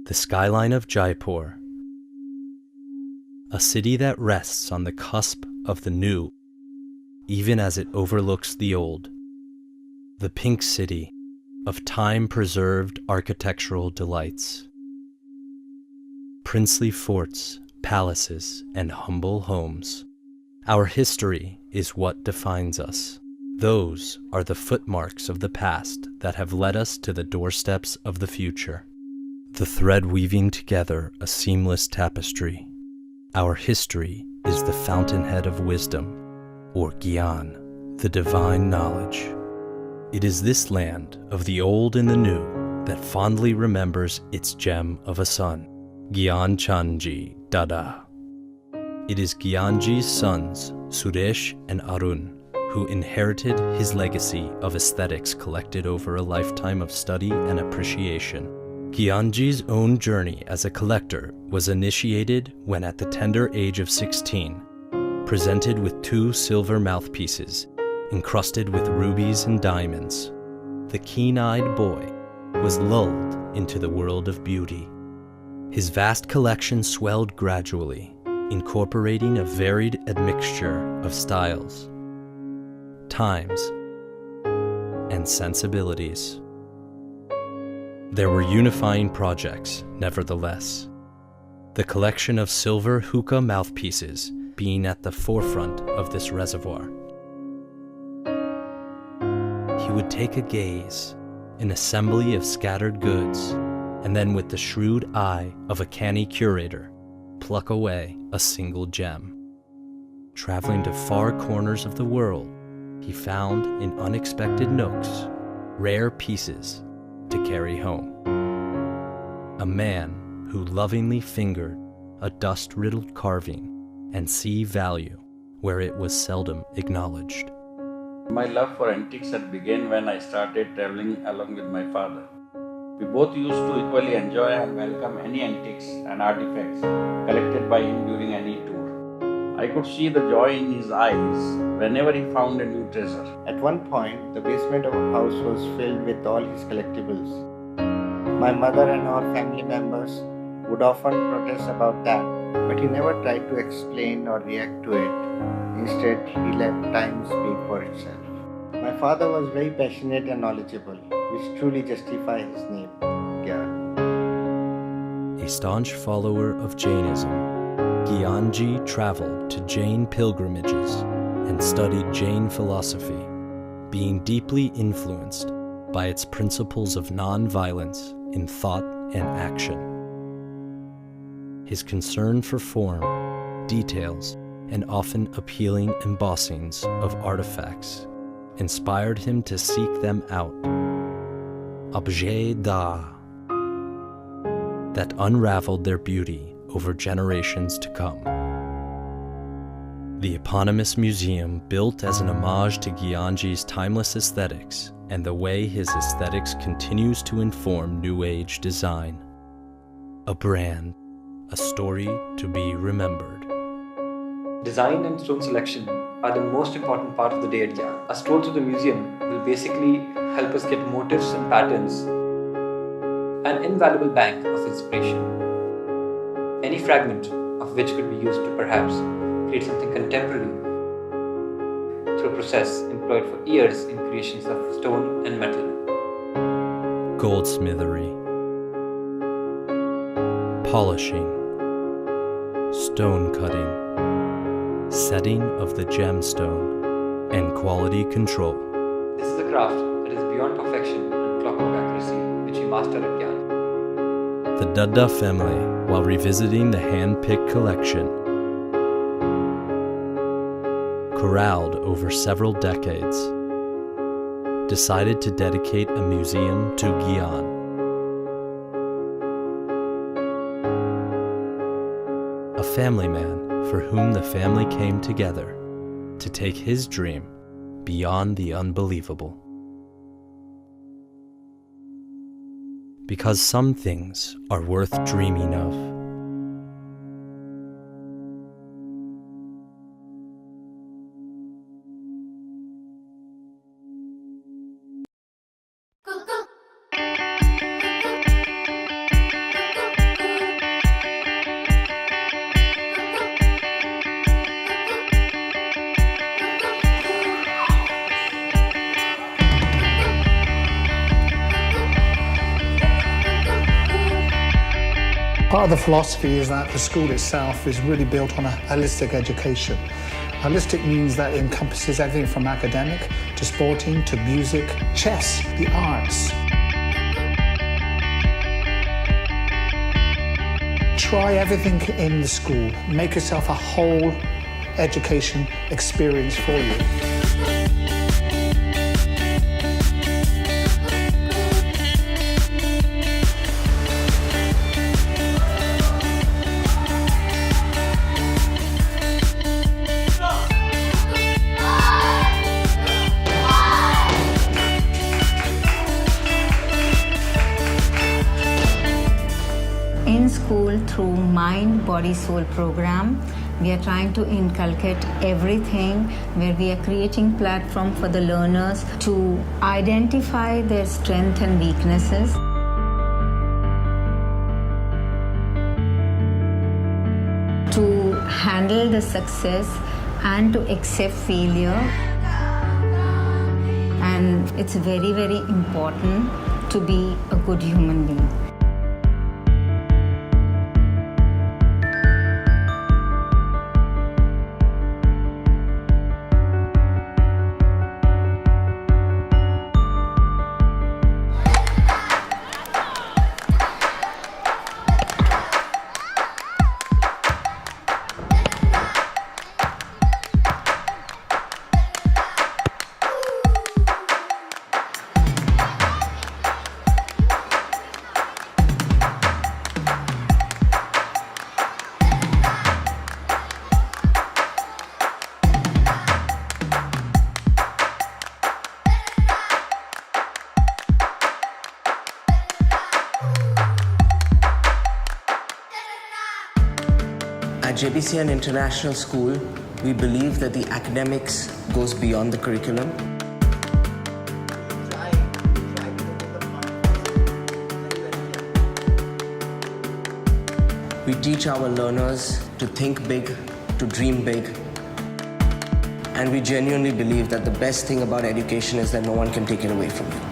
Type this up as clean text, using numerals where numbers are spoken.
The skyline of Jaipur, a city that rests on the cusp of the new, even as it overlooks the old. The pink city of time-preserved architectural delights. Princely forts, palaces, and humble homes. Our history is what defines us. Those are the footmarks of the past that have led us to the doorsteps of the future. The thread weaving together a seamless tapestry. Our history is the fountainhead of wisdom, or Gyan, the divine knowledge. It is this land of the old and the new that fondly remembers its gem of a son, Gyan Chandji Dada. It is Gyanji's sons, Suresh and Arun, who inherited his legacy of aesthetics collected over a lifetime of study and appreciation. Gyanji's own journey as a collector was initiated when at the tender age of 16, presented with 2 silver mouthpieces encrusted with rubies and diamonds, the keen-eyed boy was lulled into the world of beauty. His vast collection swelled gradually, incorporating a varied admixture of styles, times, and sensibilities. There were unifying projects, nevertheless. The collection of silver hookah mouthpieces being at the forefront of this reservoir. He would take a gaze, an assembly of scattered goods, and then with the shrewd eye of a canny curator, pluck away a single gem. Traveling to far corners of the world, he found in unexpected nooks rare pieces to carry home. A man who lovingly fingered a dust-riddled carving and see value where it was seldom acknowledged. My love for antiques had begun when I started traveling along with my father. We both used to equally enjoy and welcome any antiques and artifacts collected by him during any tour. I could see the joy in his eyes whenever he found a new treasure. At one point, the basement of our house was filled with all his collectibles. My mother and our family members would often protest about that, but he never tried to explain or react to it. Instead, he let time speak for itself. My father was very passionate and knowledgeable, which truly justifies his name, Gyan. A staunch follower of Jainism, Gyanji traveled to Jain pilgrimages and studied Jain philosophy, being deeply influenced by its principles of non-violence in thought and action. His concern for form, details, and often appealing embossings of artifacts inspired him to seek them out. Objets d'art that unraveled their beauty over generations to come. The eponymous museum, built as an homage to Gyanji's timeless aesthetics and the way his aesthetics continues to inform New Age design. A brand, a story to be remembered. Design and stone selection are the most important part of the day at Gyan. A stroll through the museum will basically help us get motifs and patterns, an invaluable bank of inspiration, any fragment of which could be used to perhaps create something contemporary through a process employed for years in creations of stone and metal. Goldsmithery, polishing, stone cutting, setting of the gemstone, and quality control. This is a craft that is beyond perfection and clockwork accuracy, which we master at Gyan. The Dada family, while revisiting the hand-picked collection, corralled over several decades, decided to dedicate a museum to Gyan. A family man for whom the family came together to take his dream beyond the unbelievable. Because some things are worth dreaming of. Part of the philosophy is that the school itself is really built on a holistic education. Holistic means that it encompasses everything from academic to sporting to music, chess, the arts. Try everything in the school. Make yourself a whole education experience for you. In school, through Mind, Body, Soul program, we are trying to inculcate everything where we are creating platform for the learners to identify their strengths and weaknesses. To handle the success and to accept failure. And it's very, very important to be a good human being. At Jbcn International School, we believe that the academics goes beyond the curriculum. We teach our learners to think big, to dream big, and we genuinely believe that the best thing about education is that no one can take it away from you.